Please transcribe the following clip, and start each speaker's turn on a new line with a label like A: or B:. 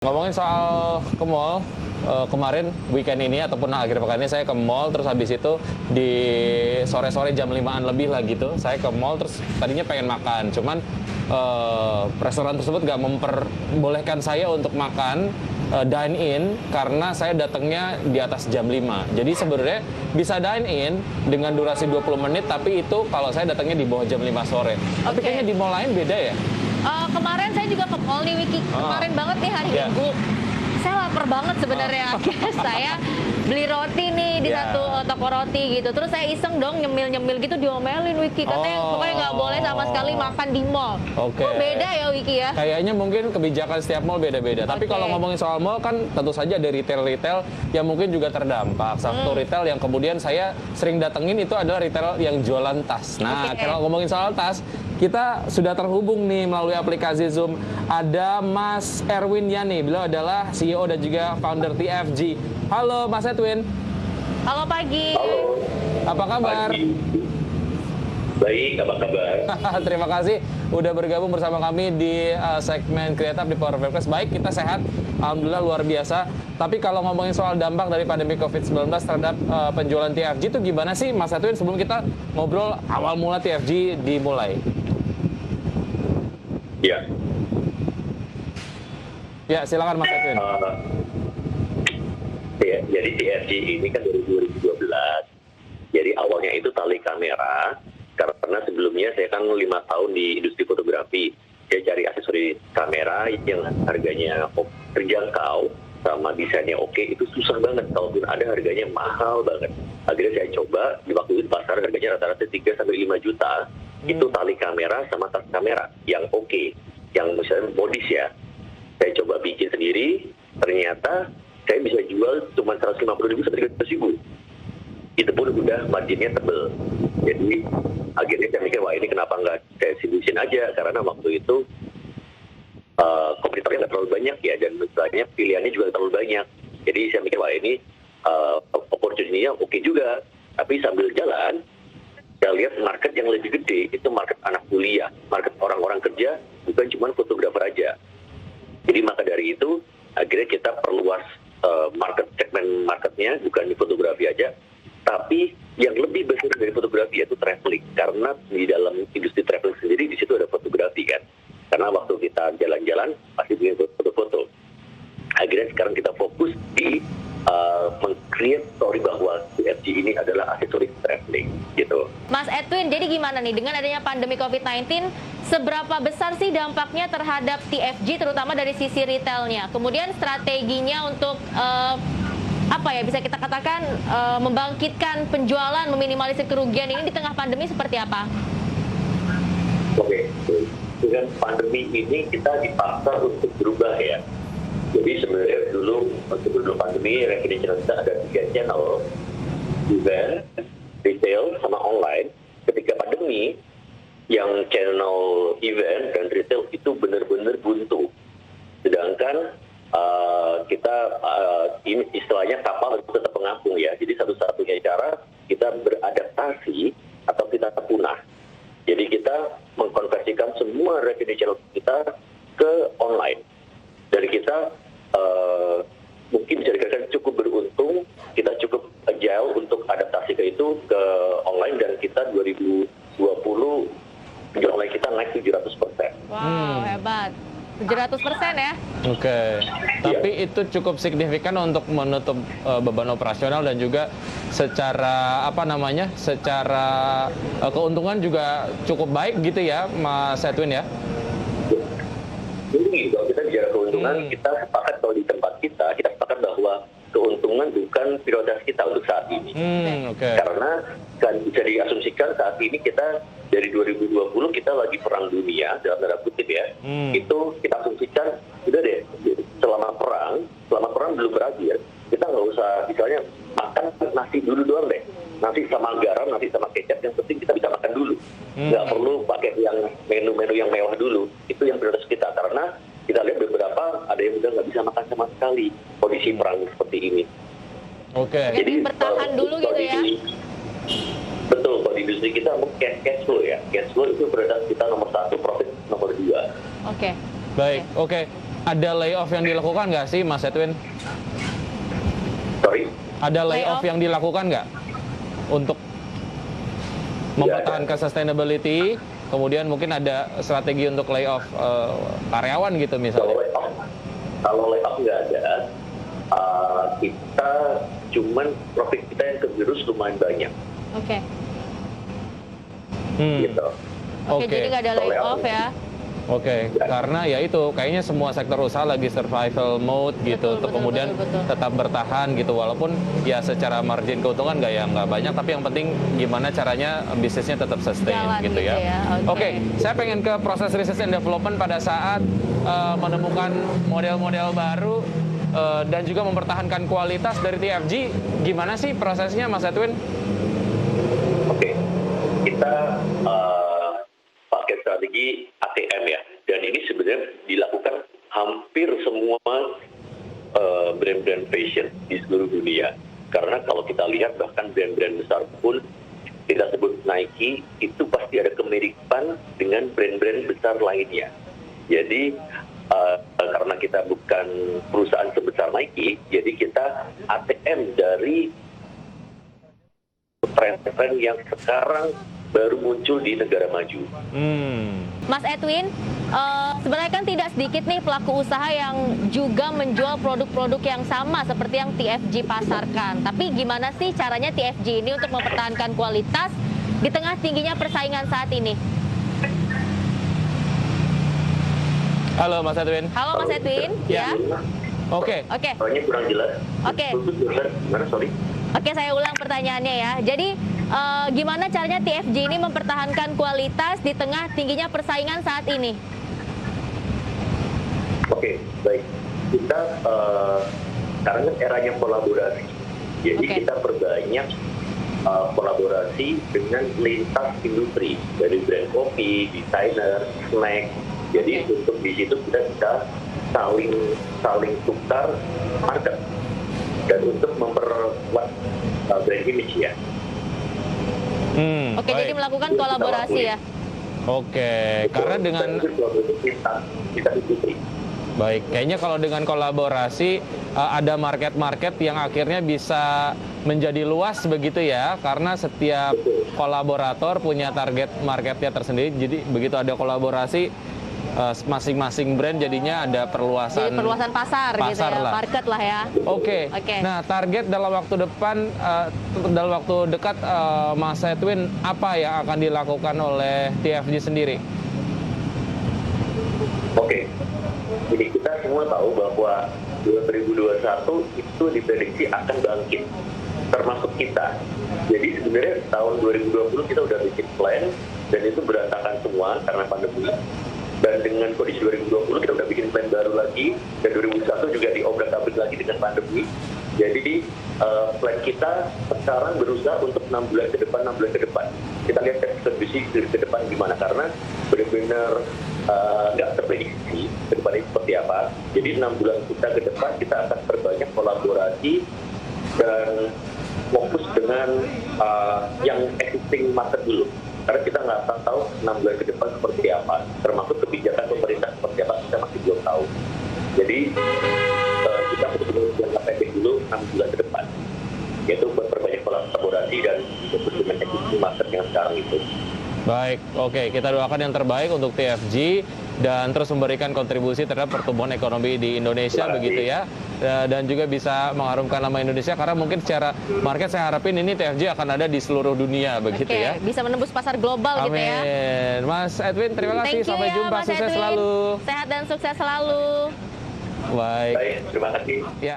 A: Ngomongin soal ke mall, kemarin weekend ini ataupun akhir pekan ini saya ke mall, terus habis itu di sore-sore jam 5-an lebih lah gitu, saya ke mall terus tadinya pengen makan, cuman restoran tersebut nggak memperbolehkan saya untuk makan dine in karena saya datangnya di atas jam 5. Jadi sebenarnya bisa dine in dengan durasi 20 menit, tapi itu kalau saya datangnya di bawah jam 5 sore. Tapi kayaknya di mall lain beda ya?
B: Kemarin saya juga ke mall nih, Wiki. Kemarin banget nih hari Minggu. Saya lapar banget sebenarnya. Akhirnya saya beli roti nih di satu toko roti gitu. Terus saya iseng dong nyemil-nyemil gitu, diomelin Wiki. Katanya pokoknya nggak boleh sama sekali makan di mall.
A: Oke.
B: Oh, beda ya Wiki ya?
A: Kayaknya mungkin kebijakan setiap mall beda-beda. Tapi kalau ngomongin soal mall kan tentu saja ada retail-retail yang mungkin juga terdampak. Satu retail yang kemudian saya sering datengin itu adalah retail yang jualan tas. Nah, kalau ngomongin soal tas, kita sudah terhubung nih melalui aplikasi Zoom. Ada Mas Erwin Yani, beliau adalah CEO dan juga founder TFG. Halo Mas Edwin.
B: Halo pagi.
C: Halo.
A: Apa kabar?
C: Pagi. Baik, apa kabar?
A: Terima kasih udah bergabung bersama kami di segmen Kreatif di Power Podcast. Baik, kita sehat. Alhamdulillah luar biasa. Tapi kalau ngomongin soal dampak dari pandemi COVID-19 terhadap penjualan TFG itu gimana sih Mas Edwin, sebelum kita ngobrol awal mula TFG dimulai?
C: Ya.
A: Ya, silakan Mas Edwin.
C: Ya, jadi TFG ini kan dari 2012. Jadi awalnya itu tali kamera, karena sebelumnya saya kan 5 tahun di industri fotografi. Saya cari aksesori kamera yang harganya terjangkau, sama desainnya oke, itu susah banget. Kalaupun ada harganya mahal banget. Akhirnya saya coba, di waktu itu pasar harganya rata-rata 3-5 juta. Itu tali kamera sama tas kamera yang oke, yang misalnya modis ya. Saya coba bikin sendiri, ternyata saya bisa jual cuma 150.000 sampai 300.000. Itu pun udah marginnya tebel. Jadi akhirnya saya mikir, wah ini kenapa nggak saya distribusin aja, karena waktu itu kompetitornya nggak terlalu banyak ya, dan misalnya pilihannya juga terlalu banyak. Jadi saya mikir, wah ini opportunity-nya oke juga. Tapi sambil jalan, saya lihat market yang lebih gede, itu market anak kuliah, market orang-orang kerja, bukan cuma fotografer aja. Jadi maka dari itu, akhirnya kita perluas segmen marketnya, bukan di fotografi aja, tapi yang lebih besar dari fotografi yaitu traveling. Karena di dalam industri traveling sendiri, di situ ada fotografi kan. Karena waktu kita jalan-jalan, pasti punya foto-foto. Akhirnya sekarang kita fokus di meng-create story bahwa TFG ini adalah aksesoris traveling gitu.
B: Mas Edwin, jadi gimana nih dengan adanya pandemi COVID-19, seberapa besar sih dampaknya terhadap TFG terutama dari sisi retailnya? Kemudian strateginya untuk bisa kita katakan membangkitkan penjualan, meminimalisir kerugian ini di tengah pandemi seperti apa?
C: Oke. Dengan pandemi ini kita dipaksa untuk berubah ya. Jadi sebenarnya dulu sebelum pandemi rekening kita ada 3 channel, event, retail, sama online. Ketika pandemi, yang channel event dan retail itu benar-benar buntu. Sedangkan kita ini istilahnya kapal harus tetap mengapung ya. Jadi satu-satunya cara kita beradaptasi atau kita punah. Jadi kita mengkonversikan semua revenue channel kita ke online. Dari kita mungkin bisa dikatakan cukup beruntung, kita cukup agile untuk adaptasi ke itu ke online, dan kita 2020 penjualan online kita naik 700%.
B: Wow, hebat. 700% ya?
A: Oke. Tapi itu cukup signifikan untuk menutup beban operasional, dan juga secara secara keuntungan juga cukup baik gitu ya Mas Edwin ya?
C: Jadi kalau kita bicara keuntungan, kita sepakat kalau di tempat kita sepakat bahwa keuntungan bukan prioritas kita untuk saat ini. Karena kan bisa diasumsikan saat ini kita dari 2020 kita lagi perang dunia dalam tanda kutip ya. Itu kita asumsikan udah deh, selama perang belum berakhir, kita nggak usah misalnya makan nasi dulu doang deh. Nasi sama garam, nasi sama kecap, yang penting kita bisa makan dulu. Nggak perlu pakai yang menu-menu yang mewah dulu. Itu yang prioritas kita, karena kita lihat beberapa ada yang udah nggak bisa makan sama sekali kondisi perang seperti ini.
B: Jadi bertahan dulu gitu ya?
C: Betul, kalau di industri kita cash flow ya. Cash flow itu prioritas kita nomor 1, profit nomor 2.
A: Baik, oke. Ada layoff yang dilakukan nggak sih, Mas Edwin?
C: Sorry?
A: Ada layoff
B: Layoff?
A: yang dilakukan nggak untuk mempertahankan sustainability? Kemudian mungkin ada strategi untuk layoff karyawan gitu misalnya.
C: Kalau layoff nggak ada, kita cuman profit kita yang kegerus lumayan banyak.
B: Oke.
C: Gitu.
B: Oke, jadi nggak ada layoff ya.
A: Oke, karena ya itu kayaknya semua sektor usaha lagi survival mode gitu, untuk kemudian tetap bertahan gitu, walaupun ya secara margin keuntungan nggak banyak, tapi yang penting gimana caranya bisnisnya tetap sustain
B: Jalan
A: gitu
B: gitu
A: ya.
B: ya,
A: Oke, saya pengen ke proses research and development pada saat menemukan model-model baru dan juga mempertahankan kualitas dari TFG. Gimana sih prosesnya, Mas Edwin?
C: Oke, kita pakai strategi ATM ya, dan ini sebenarnya dilakukan hampir semua brand-brand fashion di seluruh dunia. Karena kalau kita lihat bahkan brand-brand besar pun, kita sebut Nike, itu pasti ada kemiripan dengan brand-brand besar lainnya. Jadi karena kita bukan perusahaan sebesar Nike, jadi kita ATM dari tren-tren yang sekarang baru muncul di negara maju.
B: Mas Edwin, sebenarnya kan tidak sedikit nih pelaku usaha yang juga menjual produk-produk yang sama seperti yang TFG pasarkan. Tapi gimana sih caranya TFG ini untuk mempertahankan kualitas di tengah tingginya persaingan saat ini?
A: Halo, Mas Edwin.
B: Halo Mas Edwin, ya.
A: Oke.
C: Soalnya kurang jelas.
B: Oke.
C: Gimana, sorry?
B: Oke, saya ulang pertanyaannya ya. Jadi gimana caranya TFG ini mempertahankan kualitas di tengah tingginya persaingan saat ini?
C: Oke, baik. Kita sekarang kan eranya kolaborasi. Jadi kita perbanyak kolaborasi dengan lintas industri, dari brand kopi, desainer, snack. Jadi untuk di situ kita bisa saling tukar market dan untuk memperkuat brand image ya.
B: Oke, jadi melakukan kolaborasi ya.
A: Oke, karena dengan
C: kita ikuti.
A: baik, kayaknya kalau dengan kolaborasi ada market-market yang akhirnya bisa menjadi luas begitu ya, karena setiap kolaborator punya target marketnya tersendiri. Jadi begitu ada kolaborasi, masing-masing brand jadinya ada perluasan.
B: Jadi perluasan pasar gitu ya,
A: lah.
B: market lah ya.
A: Oke. Nah, target dalam waktu dekat, Mas Edwin, apa yang akan dilakukan oleh TFG sendiri?
C: Oke. Jadi kita semua tahu bahwa 2021 itu diprediksi akan bangkit, termasuk kita. Jadi sebenarnya tahun 2020 kita udah bikin plan dan itu berantakan semua karena pandemi. Dan dengan kondisi 2020 kita udah bikin plan baru lagi, dan 2021 juga diobrak-abrik lagi dengan pandemi. Jadi plan kita sekarang berusaha untuk 6 bulan ke depan. Kita lihat kondisi ke depan gimana, karena benar-benar nggak terprediksi ke depan ini seperti apa. Jadi 6 bulan kita ke depan kita akan perbanyak kolaborasi dan fokus dengan yang existing market dulu. Karena kita nggak akan tahu 6 bulan ke depan seperti apa, termasuk kebijakan pemerintah seperti apa, kita masih belum tahu. Jadi kita perlu jangka pendek dulu 6 bulan ke depan, yaitu memperbanyak kolaborasi dan fokus dengan existing market yang sekarang itu.
A: Baik, oke, kita doakan yang terbaik untuk TFG dan terus memberikan kontribusi terhadap pertumbuhan ekonomi di Indonesia begitu ya, dan juga bisa mengharumkan nama Indonesia, karena mungkin secara market saya harapin ini TFG akan ada di seluruh dunia begitu ya.
B: Bisa menembus pasar global gitu ya.
A: Amin. Mas Edwin, terima kasih. Sampai jumpa.
B: Mas
A: Sukses
B: Edwin.
A: selalu.
B: Sehat dan sukses selalu.
A: Baik.
C: Baik, terima kasih.
A: Ya.